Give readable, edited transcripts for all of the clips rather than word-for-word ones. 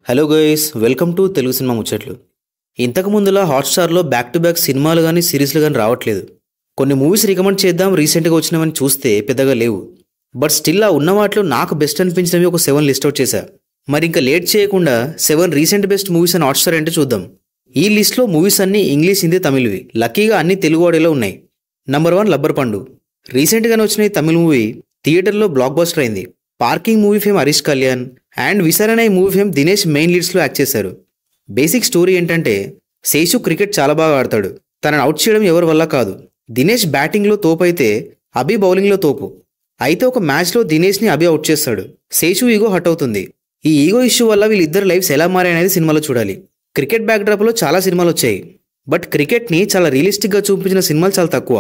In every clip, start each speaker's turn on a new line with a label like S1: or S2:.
S1: Hello guys, welcome to Telugu cinema ముచ్చట్లు. ఇంతకు ముందులా హాట్స్టార్లో బ్యాక్ టు బ్యాక్ సినిమాలు కానీ సిరీస్లు కానీ రావట్లేదు. కొన్ని మూవీస్ రికమెండ్ చేద్దాం రీసెంట్గా వచ్చినవని చూస్తే పెద్దగా లేవు. బట్ స్టిల్ ఆ ఉన్న వాటిలో నాకు బెస్ట్ అనిపించినవి ఒక 7 లిస్ట్ అవుట్ చేశా. మరి ఇంకా లేట్ చేయకుండా 7 రీసెంట్ బెస్ట్ మూవీస్ అని హాట్స్టార్ అంటే చూద్దాం. ఈ లిస్ట్లో మూవీస్ అన్నీ ఇంగ్లీష్, హిందీ, తమిళ్వి. లక్కీగా అన్ని తెలుగు ఆడియోలో ఉన్నాయి. నంబర్ 1 లబ్బర్ పండు. రీసెంట్గానే వచ్చిన ఈ తమిళ మూవీ థియేటర్లో బ్లాక్ బస్టర్ అయింది. Parking movie fame Harish Kalyan and Visaranai ఈ మూవీ ఫేమ్ దినేష్ మెయిన్ లీడ్స్లో యాక్ట్ చేశారు. బేసిక్ స్టోరీ ఏంటంటే, శేషు క్రికెట్ చాలా బాగా ఆడతాడు. తనను అవుట్ చేయడం ఎవరి వల్ల కాదు. దినేష్ బ్యాటింగ్లో తోపు అయితే అభి బౌలింగ్లో తోపు. అయితే ఒక మ్యాచ్లో దినేష్ని అభి అవుట్ చేస్తాడు. శేషు ఈగో హట్ అవుతుంది. ఈ ఈగో ఇష్యూ వల్ల వీళ్ళిద్దరు లైఫ్స్ ఎలా మారాయనేది సినిమాలో చూడాలి. క్రికెట్ బ్యాక్డ్రాప్లో చాలా సినిమాలు వచ్చాయి. బట్ క్రికెట్ని చాలా రియలిస్టిక్గా చూపించిన సినిమాలు చాలా తక్కువ.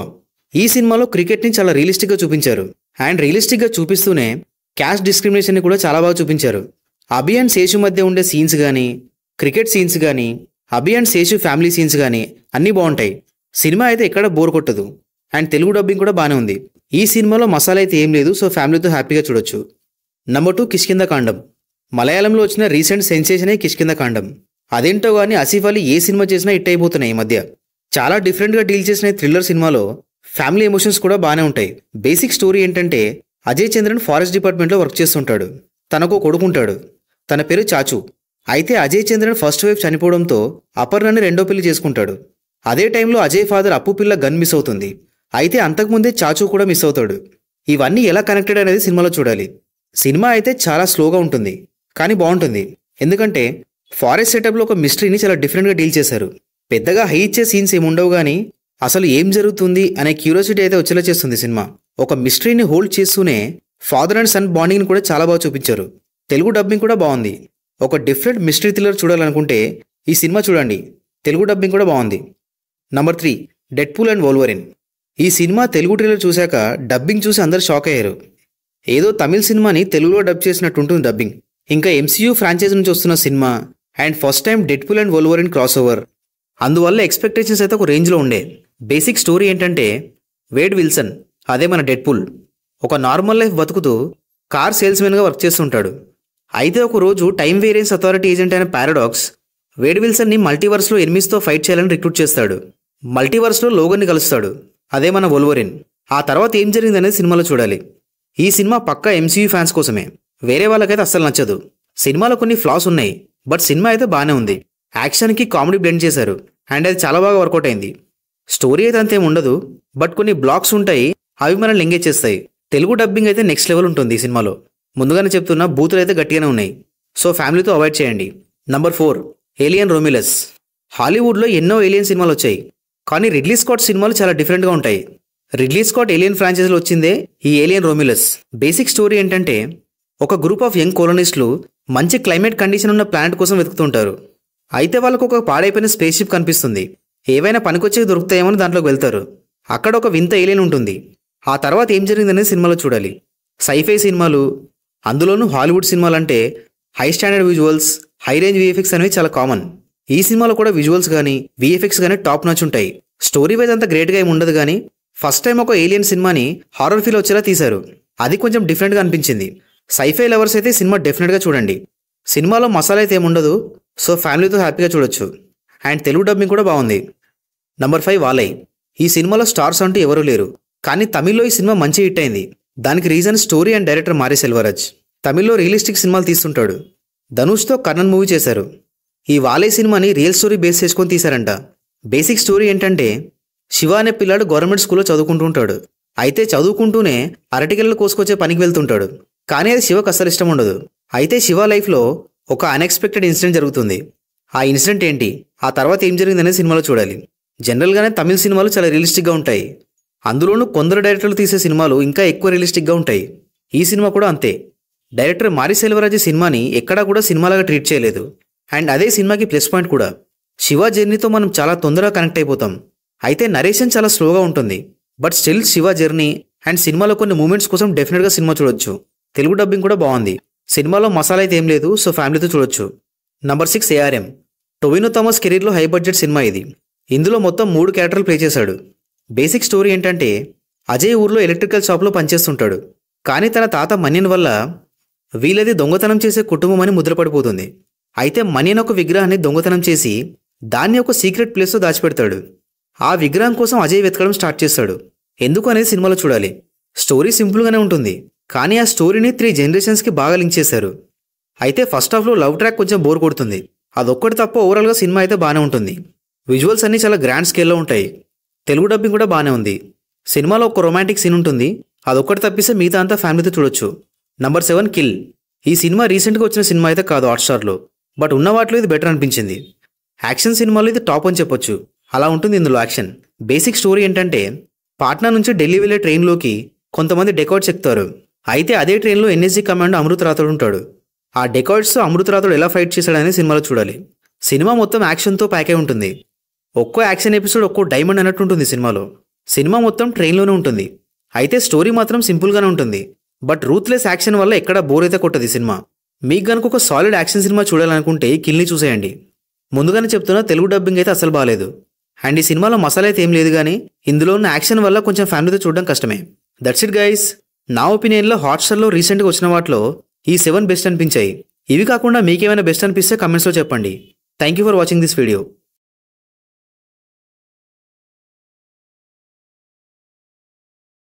S1: ఈ సినిమాలో క్రికెట్ని చాలా రియలిస్టిక్గా చూపించారు. అండ్ రియలిస్టిక్గా చూపిస్తూనే క్యాస్ట్ డిస్క్రిమినేషన్ని కూడా చాలా బాగా చూపించారు. అభి అండ్ శేషు మధ్య ఉండే సీన్స్ కానీ, క్రికెట్ సీన్స్ కానీ, అభి అండ్ శేషు ఫ్యామిలీ సీన్స్ కానీ అన్నీ బాగుంటాయి. సినిమా అయితే ఎక్కడ బోర్ కొట్టదు. అండ్ తెలుగు డబ్బింగ్ కూడా బాగానే ఉంది. ఈ సినిమాలో మసాలా అయితే ఏం లేదు, సో ఫ్యామిలీతో హ్యాపీగా చూడొచ్చు. నంబర్ 2 కిష్కింద కాండం. మలయాళంలో వచ్చిన రీసెంట్ సెన్సేషనే కిష్కింద కాండం. అదేంటో కానీ ఆసిఫ్ అలీ ఏ సినిమా చేసినా హిట్ అయిపోతున్నాయి ఈ మధ్య. చాలా డిఫరెంట్గా డీల్ చేసిన థ్రిల్లర్ సినిమాలో ఫ్యామిలీ ఎమోషన్స్ కూడా బాగానే ఉంటాయి. బేసిక్ స్టోరీ ఏంటంటే, అజయ్ చంద్రన్ ఫారెస్ట్ డిపార్ట్మెంట్లో వర్క్ చేస్తుంటాడు. తనకు కొడుకుంటాడు. తన పేరు చాచు. అయితే అజయ్ చంద్రన్ ఫస్ట్ వైఫ్ చనిపోవడంతో అపర్ణని రెండో పెళ్లి చేసుకుంటాడు. అదే టైంలో అజయ్ ఫాదర్ అప్పు పిల్ల గన్ మిస్ అవుతుంది. అయితే అంతకుముందే చాచు కూడా మిస్ అవుతాడు. ఇవన్నీ ఎలా కనెక్టెడ్ అనేది సినిమాలో చూడాలి. సినిమా అయితే చాలా స్లోగా ఉంటుంది, కానీ బాగుంటుంది. ఎందుకంటే ఫారెస్ట్ సెటప్లో ఒక మిస్టరీని చాలా డిఫరెంట్గా డీల్ చేశారు. పెద్దగా హై ఇచ్చే సీన్స్ ఏముండవు, కానీ అసలు ఏం జరుగుతుంది అనే క్యూరియాసిటీ అయితే వచ్చేలా చేస్తుంది సినిమా. ఒక మిస్టరీని హోల్డ్ చేస్తూనే ఫాదర్ అండ్ సన్ బాండింగ్ని కూడా చాలా బాగా చూపించారు. తెలుగు డబ్బింగ్ కూడా బాగుంది. ఒక డిఫరెంట్ మిస్టరీ థ్రిల్లర్ చూడాలనుకుంటే ఈ సినిమా చూడండి. తెలుగు డబ్బింగ్ కూడా బాగుంది. Number 3 Deadpool and Wolverine. ఈ సినిమా తెలుగు ట్రైలర్ చూశాక డబ్బింగ్ చూసి అందరు షాక్ అయ్యారు. ఏదో తమిళ సినిమాని తెలుగులో డబ్ చేసినట్టు ఉంటుంది డబ్బింగ్. ఇంకా MCU ఫ్రాంచైజ్ నుంచి వస్తున్న సినిమా and first time Deadpool and Wolverine cross over. అందువల్ల ఎక్స్పెక్టేషన్స్ అయితే ఒక రేంజ్లో ఉండే. బేసిక్ స్టోరీ ఏంటంటే, వేడ్ విల్సన్, అదే మన డెడ్పూల్, ఒక నార్మల్ లైఫ్ బతుకుతూ కార్ సేల్స్మెన్గా వర్క్ చేస్తుంటాడు. అయితే ఒక రోజు టైం వేరియన్స్ అథారిటీ ఏజెంట్ అయిన పారాడాక్స్ వేడ్ విల్సన్ని మల్టీవర్స్లో ఎనిమిస్తో ఫైట్ చేయాలని రిక్రూట్ చేస్తాడు. మల్టీవర్స్లో లోగన్ని కలుస్తాడు, అదే మన వోల్వరిన్. ఆ తర్వాత ఏం జరిగిందనేది సినిమాలో చూడాలి. ఈ సినిమా పక్కా MCU ఫ్యాన్స్ కోసమే, వేరే వాళ్ళకైతే అస్సలు నచ్చదు. సినిమాలో కొన్ని ఫ్లాస్ ఉన్నాయి, బట్ సినిమా అయితే బాగానే ఉంది. యాక్షన్కి కామెడీ బ్లెండ్ చేశారు అండ్ అది చాలా బాగా వర్కౌట్ అయింది. స్టోరీ అయితే అంతేం ఉండదు, బట్ కొన్ని బ్లాక్స్ ఉంటాయి, అవి మనల్ని ఎంగేజ్ చేస్తాయి. తెలుగు డబ్బింగ్ అయితే నెక్స్ట్ లెవెల్ ఉంటుంది ఈ సినిమాలో. ముందుగానే చెప్తున్నా, బూతులు అయితే గట్టిగానే ఉన్నాయి, సో ఫ్యామిలీతో అవాయిడ్ చేయండి. Number 4 Alien Romulus. హాలీవుడ్లో ఎన్నో ఏలియన్ సినిమాలు వచ్చాయి, కానీ రిడ్లీ స్కాట్ సినిమాలు చాలా డిఫరెంట్గా ఉంటాయి. రిడ్లీ స్కాట్ ఏలియన్ ఫ్రాంచైజీలో వచ్చిందే ఈ ఏలియన్ రోమిలస్. బేసిక్ స్టోరీ ఏంటంటే, ఒక గ్రూప్ ఆఫ్ యంగ్ కోలోనిస్టులు మంచి క్లైమేట్ కండిషన్ ఉన్న ప్లానెట్ కోసం వెతుకుతుంటారు. అయితే వాళ్ళకు ఒక పాడైపోయిన స్పేస్ షిప్ కనిపిస్తుంది. ఏవైనా పనికొచ్చేవి దొరుకుతాయేమని దాంట్లోకి వెళ్తారు. అక్కడ ఒక వింత ఏలియన్ ఉంటుంది. ఆ తర్వాత ఏం జరిగిందనేది సినిమాలో చూడాలి. సైఫై సినిమాలు, అందులోనూ హాలీవుడ్ సినిమాలు అంటే high standard visuals, high range VFX అనేవి చాలా కామన్. ఈ సినిమాలో కూడా విజువల్స్ కానీ VFX కానీ టాప్ నాచ్ ఉంటాయి. స్టోరీ వైజ్ అంత గ్రేట్గా ఏమి ఉండదు, కానీ ఫస్ట్ టైం ఒక ఏలియన్ సినిమాని హారర్ ఫీల్ వచ్చేలా తీశారు. అది కొంచెం డిఫరెంట్గా అనిపించింది. సైఫై లవర్స్ అయితే సినిమా డెఫినెట్గా చూడండి. సినిమాలో మసాలా అయితే ఏముండదు, సో ఫ్యామిలీతో హ్యాపీగా చూడొచ్చు. అండ్ తెలుగు డబ్బింగ్ కూడా బాగుంది. నంబర్ 5 వాలై. ఈ సినిమాలో స్టార్స్ అంటూ ఎవరూ లేరు, కానీ తమిళ్లో ఈ సినిమా మంచి హిట్ అయింది. దానికి రీజన్ స్టోరీ అండ్ డైరెక్టర్ మారి సెల్వరాజ్. తమిళ్లో రియలిస్టిక్ సినిమాలు తీస్తుంటాడు. ధనుష్తో కర్ణన్ మూవీ చేశారు. ఈ వాలై సినిమాని రియల్ స్టోరీ బేస్ చేసుకొని తీశారంట. బేసిక్ స్టోరీ ఏంటంటే, శివ అనే పిల్లాడు గవర్నమెంట్ స్కూల్లో చదువుకుంటూ ఉంటాడు. అయితే చదువుకుంటూనే అరటికెళ్ళలు కోసుకొచ్చే పనికి వెళ్తుంటాడు. కానీ అది శివకు అస్సలు ఇష్టం ఉండదు. అయితే శివ లైఫ్లో ఒక అన్ఎక్స్పెక్టెడ్ ఇన్సిడెంట్ జరుగుతుంది. ఆ ఇన్సిడెంట్ ఏంటి, ఆ తర్వాత ఏం జరిగిందనేది సినిమాలో చూడాలి. జనరల్గానే తమిళ సినిమాలు చాలా రియలిస్టిక్గా ఉంటాయి. అందులోనూ కొందరు డైరెక్టర్లు తీసే సినిమాలు ఇంకా ఎక్కువ రియలిస్టిక్గా ఉంటాయి. ఈ సినిమా కూడా అంతే. డైరెక్టర్ మారి సెల్వరాజ్ సినిమాని ఎక్కడా కూడా సినిమాలాగా ట్రీట్ చేయలేదు. అండ్ అదే సినిమాకి ప్లస్ పాయింట్ కూడా. శివ జర్నీతో మనం చాలా తొందరగా కనెక్ట్ అయిపోతాం. అయితే నరేషన్ చాలా స్లోగా ఉంటుంది, but still Shiva journey and సినిమాలో కొన్ని మూమెంట్స్ కోసం డెఫినెట్గా సినిమా చూడొచ్చు. తెలుగు డబ్బింగ్ కూడా బాగుంది. సినిమాలో మసాలా అయితే ఏం లేదు, సో ఫ్యామిలీతో చూడొచ్చు. Number 6 ARM. టొవినో థామస్ కెరీర్లో హై బడ్జెట్ సినిమా ఇది. ఇందులో మొత్తం 3 క్యారెక్టర్లు ప్లే చేశాడు. బేసిక్ స్టోరీ ఏంటంటే, అజయ్ ఊర్లో ఎలక్ట్రికల్ షాప్లో పనిచేస్తుంటాడు. కానీ తన తాత మన్యన్ వల్ల వీళ్ళది దొంగతనం చేసే కుటుంబం అని ముద్రపడిపోతుంది. అయితే మనీ అనే ఒక విగ్రహాన్ని దొంగతనం చేసి దాన్ని ఒక సీక్రెట్ ప్లేస్లో దాచిపెడతాడు. ఆ విగ్రహం కోసం అజయ్ వెతకడం స్టార్ట్ చేస్తాడు. ఎందుకు అనేది సినిమాలో చూడాలి. స్టోరీ సింపుల్గానే ఉంటుంది, కానీ ఆ స్టోరీని 3 జనరేషన్స్కి బాగా లింక్ చేశారు. అయితే ఫస్ట్ హాఫ్లో లవ్ ట్రాక్ కొంచెం బోర్ కొడుతుంది. అదొక్కటి తప్ప ఓవరాల్గా సినిమా అయితే బాగానే ఉంటుంది. విజువల్స్ అన్నీ చాలా గ్రాండ్ స్కేల్లో ఉంటాయి. తెలుగు డబ్బింగ్ కూడా బాగానే ఉంది. సినిమాలో ఒక రొమాంటిక్ సీన్ ఉంటుంది, అదొక్కటి తప్పిస్తే మిగతా అంతా ఫ్యామిలీతో చూడొచ్చు. Number 7 kill. ఈ సినిమా రీసెంట్గా వచ్చిన సినిమా అయితే కాదు హాట్స్టార్లో, బట్ ఉన్న వాటిలో ఇది బెటర్ అనిపించింది. యాక్షన్ సినిమాలో ఇది టాప్ అని చెప్పొచ్చు, అలా ఉంటుంది ఇందులో యాక్షన్. బేసిక్ స్టోరీ ఏంటంటే పాట్నా నుంచి ఢిల్లీ వెళ్లే ట్రైన్లోకి కొంతమంది డెకాయిట్స్ ఎక్కుతారు. అయితే అదే ట్రైన్లో ఎన్ఎస్జీ కమాండో అమృత్ రాథోడ్ ఉంటాడు. ఆ డెకాయిట్స్తో అమృత్ రాథోడ్ ఎలా ఫైట్ చేశాడని సినిమాలో చూడాలి. సినిమా మొత్తం యాక్షన్తో ప్యాక్ అయి ఉంటుంది. ఒక్కో యాక్షన్ ఎపిసోడ్ ఒక్కో డైమండ్ అన్నట్టు ఉంటుంది సినిమాలో. సినిమా మొత్తం ట్రైన్లోనే ఉంటుంది. అయితే స్టోరీ మాత్రం సింపుల్గానే ఉంటుంది, బట్ రూత్లెస్ యాక్షన్ వల్ల ఎక్కడా బోర్ అయితే కొట్టది సినిమా. మీకు గనుక ఒక సాలిడ్ యాక్షన్ సినిమా చూడాలనుకుంటే కిల్ని చూసేయండి. ముందుగానే చెప్తున్నా, తెలుగు డబ్బింగ్ అయితే అసలు బాగాలేదు. అండ్ ఈ సినిమాలో మసాలా అయితే ఏం లేదు, కానీ ఇందులో ఉన్న యాక్షన్ వల్ల కొంచెం ఫ్యామిలీతో చూడడం కష్టమే. That's it guys. నా ఒపీనియన్లో హాట్స్టార్లో రీసెంట్గా వచ్చిన వాటిలో ఈ 7 బెస్ట్ అనిపించాయి. ఇవి కాకుండా మీకేమైనా బెస్ట్ అనిపిస్తే కమెంట్స్లో చెప్పండి. Thank you for watching this video.